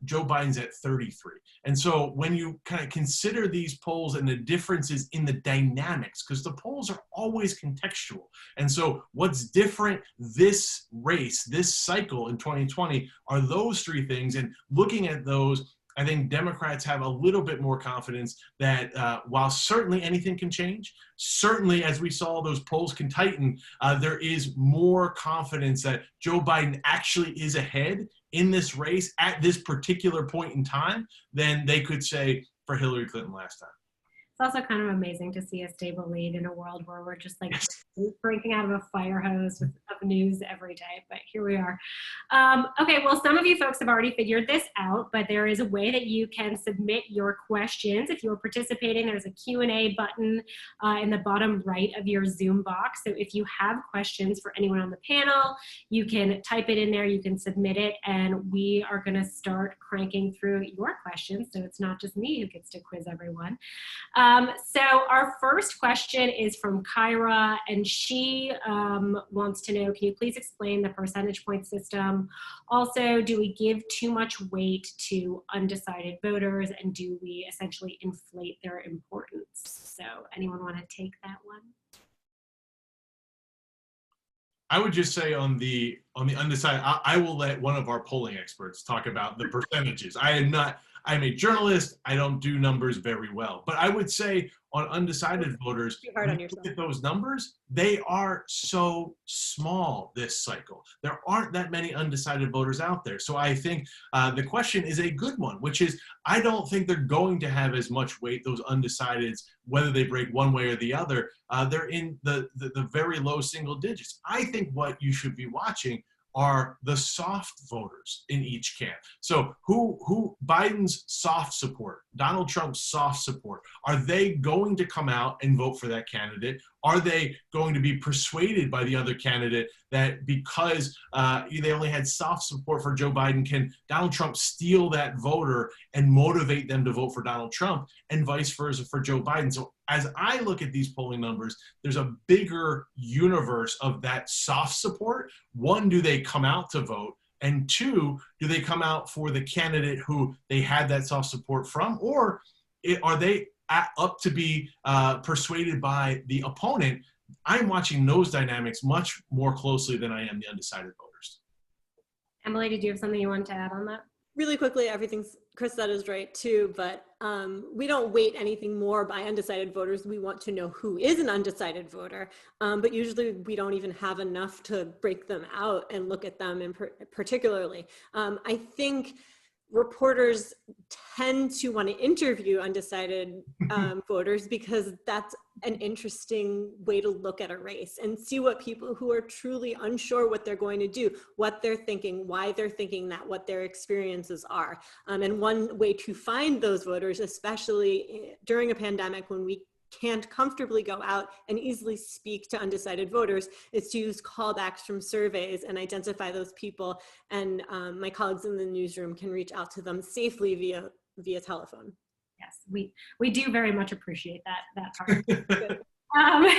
Joe Biden's at 33. And so when you kind of consider these polls and the differences in the dynamics, because the polls are always contextual. And so what's different this race, this cycle in 2020 are those three things. And looking at those, I think Democrats have a little bit more confidence that while certainly anything can change, certainly as we saw those polls can tighten, there is more confidence that Joe Biden actually is ahead in this race at this particular point in time than they could say for Hillary Clinton last time. It's also kind of amazing to see a stable lead in a world where we're just like drinking out of a fire hose of news every day, but here we are. Okay, well, some of you folks have already figured this out, but there is a way that you can submit your questions. If you're participating, there's a Q&A button in the bottom right of your Zoom box. So if you have questions for anyone on the panel, you can type it in there, you can submit it, and we are gonna start cranking through your questions, so it's not just me who gets to quiz everyone. So our first question is from Kyra, and she wants to know, can you please explain the percentage point system? Also, do we give too much weight to undecided voters, and do we essentially inflate their importance? So anyone want to take that one? I would just say on the undecided, I will let one of our polling experts talk about the percentages. I I'm a journalist. I don't do numbers very well. But I would say on undecided voters, when you look at those numbers, they are so small this cycle. There aren't that many undecided voters out there. So I think the question is a good one, which is, I don't think they're going to have as much weight, those undecideds, whether they break one way or the other. They're in the very low single digits. I think what you should be watching are the soft voters in each camp. So who Biden's soft support, Donald Trump's soft support, are they going to come out and vote for that candidate? Are they going to be persuaded by the other candidate that because they only had soft support for Joe Biden, can Donald Trump steal that voter and motivate them to vote for Donald Trump, and vice versa for Joe Biden? So as I look at these polling numbers, there's a bigger universe of that soft support. One, do they come out to vote? And two, do they come out for the candidate who they had that soft support from? Or are they up to be persuaded by the opponent? I'm watching those dynamics much more closely than I am the undecided voters. Emily, did you have something you wanted to add on that? Really quickly, everything Chris said is right too, but we don't weight anything more by undecided voters. We want to know who is an undecided voter, but usually we don't even have enough to break them out and look at them in particularly. I think reporters tend to want to interview undecided voters because that's an interesting way to look at a race and see what people who are truly unsure what they're going to do, what they're thinking, why they're thinking that, what their experiences are. And one way to find those voters, especially during a pandemic when we can't comfortably go out and easily speak to undecided voters, is to use callbacks from surveys and identify those people. And my colleagues in the newsroom can reach out to them safely via telephone. Yes, we do very much appreciate that part.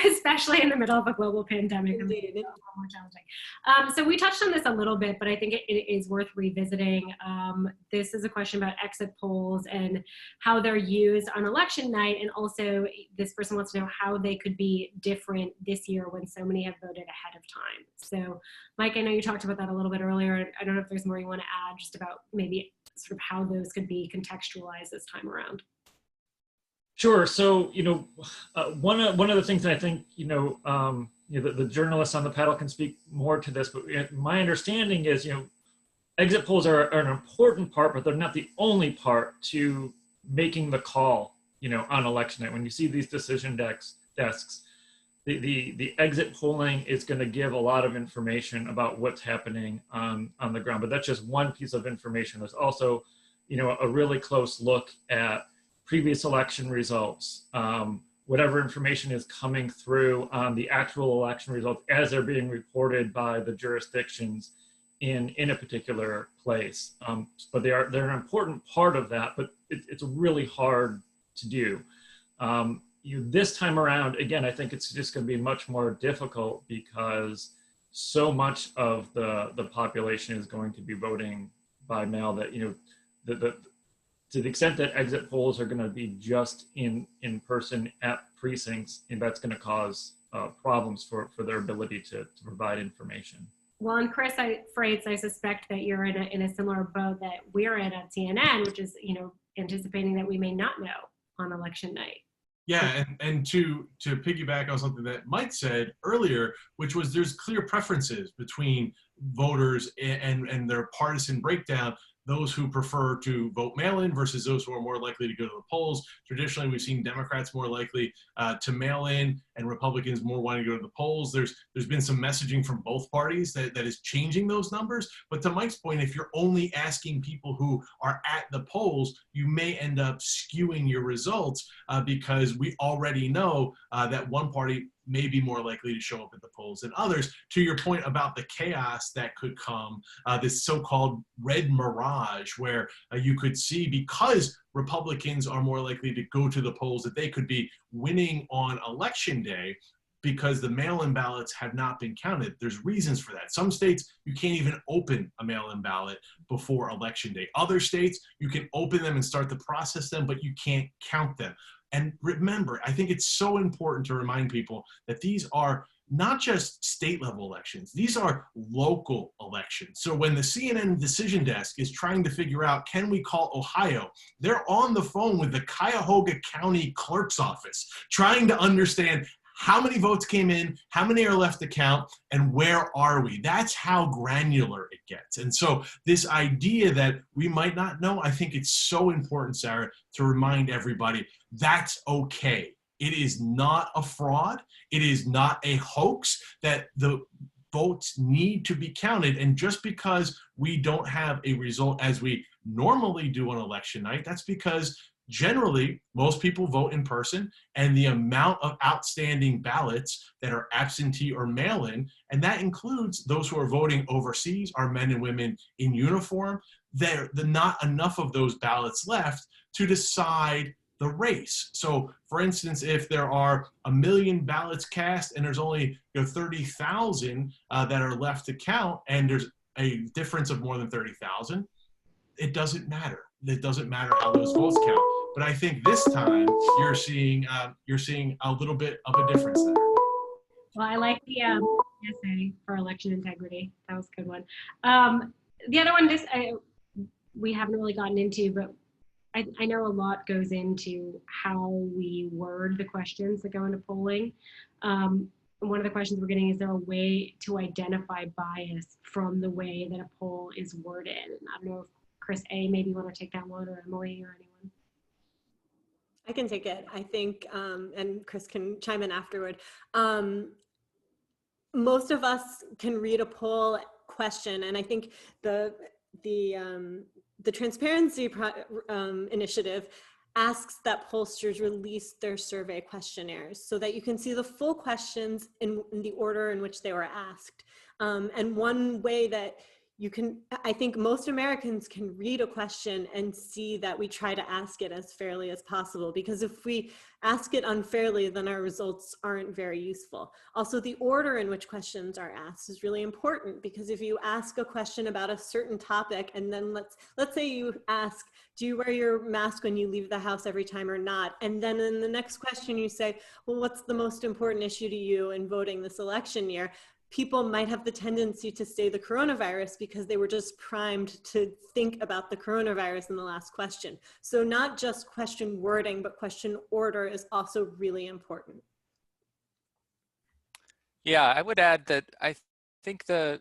Especially in the middle of a global pandemic. Indeed. More challenging. So we touched on this a little bit, but I think it is worth revisiting. This is a question about exit polls and how they're used on election night. And also this person wants to know how they could be different this year when so many have voted ahead of time. So Mike, I know you talked about that a little bit earlier. I don't know if there's more you want to add just about maybe sort of how those could be contextualized this time around. Sure. So, one of the things that I think, the journalists on the panel can speak more to this, but my understanding is, exit polls are an important part, but they're not the only part to making the call, on election night. When you see these decision desks, the exit polling is going to give a lot of information about what's happening on the ground, but that's just one piece of information. There's also, a really close look at previous election results, whatever information is coming through on the actual election results as they're being reported by the jurisdictions in a particular place. But they're an important part of that, but it's really hard to do. This time around, again, I think it's just going to be much more difficult because so much of the population is going to be voting by mail that, to the extent that exit polls are going to be just in person at precincts, and that's going to cause problems for their ability to provide information. Well, and Chris Frates, I suspect that you're in a similar boat that we're in at CNN, which is, anticipating that we may not know on election night. Yeah, and to piggyback on something that Mike said earlier, which was there's clear preferences between voters and their partisan breakdown. Those who prefer to vote mail-in versus those who are more likely to go to the polls. Traditionally, we've seen Democrats more likely to mail in and Republicans more wanting to go to the polls. There's been some messaging from both parties that is changing those numbers. But to Mike's point, if you're only asking people who are at the polls, you may end up skewing your results because we already know that one party may be more likely to show up at the polls than others. To your point about the chaos that could come, this so-called red mirage where you could see, because Republicans are more likely to go to the polls, that they could be winning on election day because the mail-in ballots have not been counted. There's reasons for that. Some states, you can't even open a mail-in ballot before election day. Other states, you can open them and start to process them, but you can't count them. And remember, I think it's so important to remind people that these are not just state level elections, these are local elections. So when the CNN decision desk is trying to figure out, can we call Ohio? They're on the phone with the Cuyahoga County Clerk's office, trying to understand how many votes came in, how many are left to count, and where are we? That's how granular it gets. And so this idea that we might not know, I think it's so important, Sarah, to remind everybody that's okay. It is not a fraud. It is not a hoax, that the votes need to be counted. And just because we don't have a result as we normally do on election night, that's because generally most people vote in person, and the amount of outstanding ballots that are absentee or mail-in, and that includes those who are voting overseas, are men and women in uniform, there's not enough of those ballots left to decide the race. So for instance, if there are 1 million ballots cast and there's only 30,000 that are left to count, and there's a difference of more than 30,000, it doesn't matter. It doesn't matter how those votes count. But I think this time you're seeing a little bit of a difference there. Well, I like the essay for election integrity. That was a good one. The other one, we haven't really gotten into, but I know a lot goes into how we word the questions that go into polling. One of the questions we're getting, is there a way to identify bias from the way that a poll is worded? And I don't know if Chris A, maybe you want to take that one, or Emily, or anyone. I can take it, I think, and Chris can chime in afterward. Most of us can read a poll question, and I think the Transparency Initiative asks that pollsters release their survey questionnaires so that you can see the full questions in the order in which they were asked. And one way that I think most Americans can read a question and see that we try to ask it as fairly as possible, because if we ask it unfairly, then our results aren't very useful. Also, the order in which questions are asked is really important, because if you ask a question about a certain topic, and then let's say you ask, do you wear your mask when you leave the house every time or not? And then in the next question you say, well, what's the most important issue to you in voting this election year? People might have the tendency to say the coronavirus because they were just primed to think about the coronavirus in the last question. So not just question wording, but question order is also really important. Yeah, I would add that I think the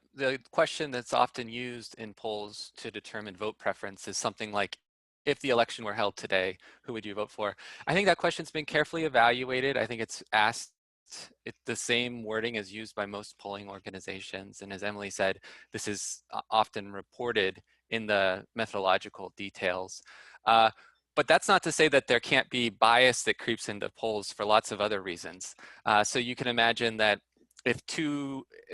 question that's often used in polls to determine vote preference is something like, if the election were held today, who would you vote for? I think that question's been carefully evaluated. I think it's asked, the same wording is used by most polling organizations. And as Emily said, this is often reported in the methodological details. But that's not to say that there can't be bias that creeps into polls for lots of other reasons. So you can imagine that if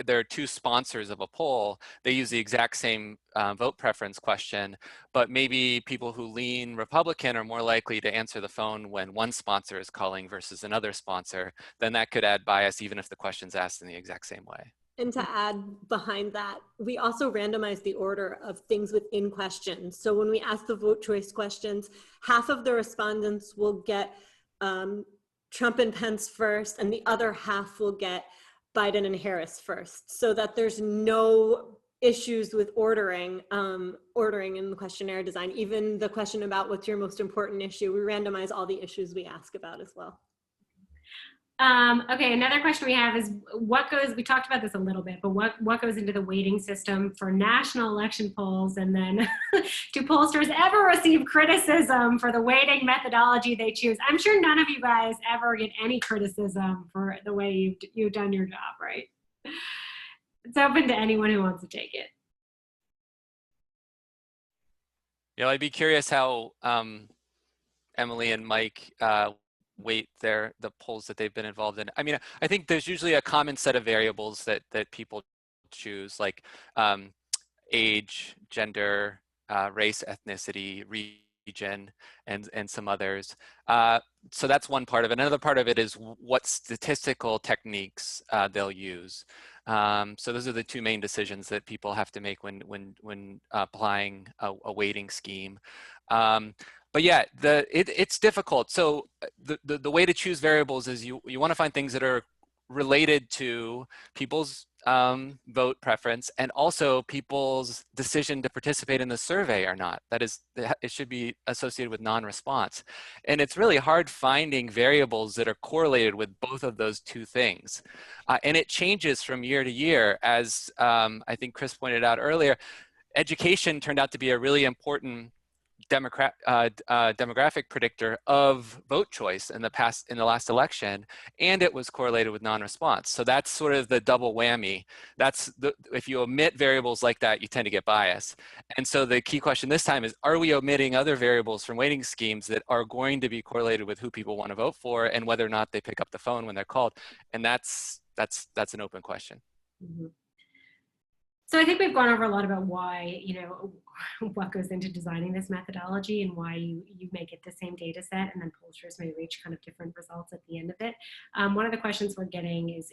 there are two sponsors of a poll, they use the exact same vote preference question, but maybe people who lean Republican are more likely to answer the phone when one sponsor is calling versus another sponsor, then that could add bias even if the question's asked in the exact same way. And to add behind that, we also randomize the order of things within questions. So when we ask the vote choice questions, half of the respondents will get Trump and Pence first, and the other half will get Biden and Harris first, so that there's no issues with ordering in the questionnaire design. Even the question about what's your most important issue, we randomize all the issues we ask about as well. Okay, another question we have is we talked about this a little bit, but what goes into the weighting system for national election polls? And then do pollsters ever receive criticism for the weighting methodology they choose? I'm sure none of you guys ever get any criticism for the way you've done your job, right? It's open to anyone who wants to take it. Yeah, I'd be curious how Emily and Mike weight the polls that they've been involved in. I mean, I think there's usually a common set of variables that people choose, like age, gender, race, ethnicity, region, and some others. So that's one part of it. Another part of it is what statistical techniques they'll use. So those are the two main decisions that people have to make when applying a weighting scheme. But yeah, it's difficult. So the way to choose variables is you want to find things that are related to people's vote preference and also people's decision to participate in the survey or not. That is, it should be associated with non-response. And it's really hard finding variables that are correlated with both of those two things. And it changes from year to year, as I think Chris pointed out earlier. Education turned out to be a really important demographic predictor of vote choice in the last election, and it was correlated with non-response. So that's sort of the double whammy. If you omit variables like that, you tend to get bias. And so the key question this time is, are we omitting other variables from weighting schemes that are going to be correlated with who people want to vote for and whether or not they pick up the phone when they're called? And that's an open question. Mm-hmm. So I think we've gone over a lot about why, what goes into designing this methodology and why you make it the same data set, and then pollsters may reach kind of different results at the end of it. One of the questions we're getting is,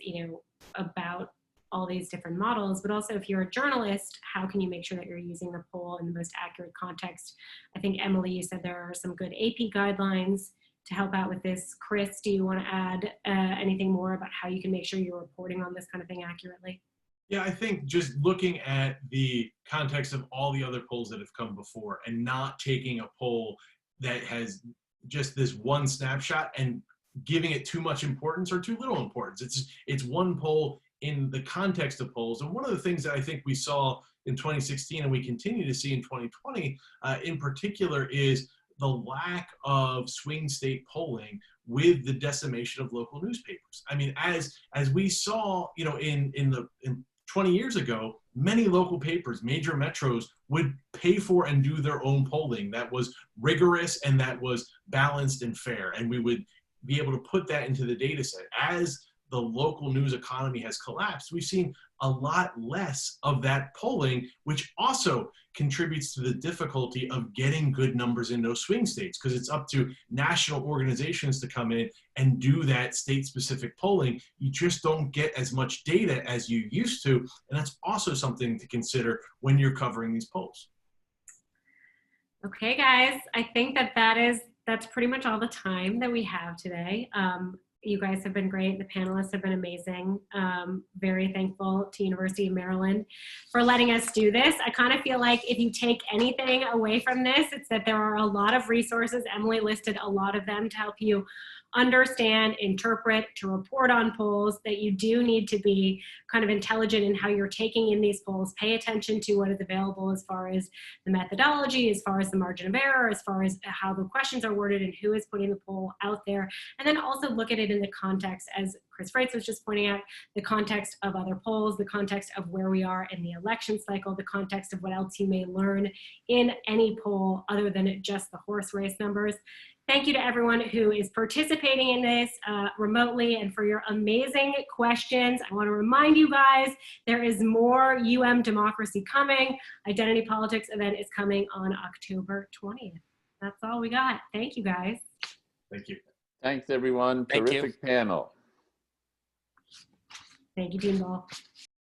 about all these different models, but also if you're a journalist, how can you make sure that you're using the poll in the most accurate context? I think, Emily, you said there are some good AP guidelines to help out with this. Chris, do you want to add anything more about how you can make sure you're reporting on this kind of thing accurately? Yeah, I think just looking at the context of all the other polls that have come before and not taking a poll that has just this one snapshot and giving it too much importance or too little importance. It's one poll in the context of polls. And one of the things that I think we saw in 2016 and we continue to see in 2020 in particular is the lack of swing state polling with the decimation of local newspapers. I mean, as we saw, in 20 years ago, many local papers, major metros, would pay for and do their own polling that was rigorous and that was balanced and fair. And we would be able to put that into the data set. As the local news economy has collapsed, we've seen a lot less of that polling, which also contributes to the difficulty of getting good numbers in those swing states, because it's up to national organizations to come in and do that state-specific polling. You just don't get as much data as you used to, and that's also something to consider when you're covering these polls. Okay, guys, I think that's pretty much all the time that we have today. You guys have been great. The panelists have been amazing. Very thankful to University of Maryland for letting us do this. I kind of feel like if you take anything away from this, it's that there are a lot of resources. Emily listed a lot of them to help you understand, interpret, to report on polls, that you do need to be kind of intelligent in how you're taking in these polls. Pay attention to what is available as far as the methodology, as far as the margin of error, as far as how the questions are worded and who is putting the poll out there. And then also look at it in the context, as Chris Frates was just pointing out, the context of other polls, the context of where we are in the election cycle, the context of what else you may learn in any poll other than just the horse race numbers. Thank you to everyone who is participating in this remotely and for your amazing questions. I want to remind you guys, there is more UMDemocracy coming. Identity Politics event is coming on October 20th. That's all we got. Thank you, guys. Thank you. Thanks, everyone. Thank you. Terrific panel. Thank you, Dean Ball.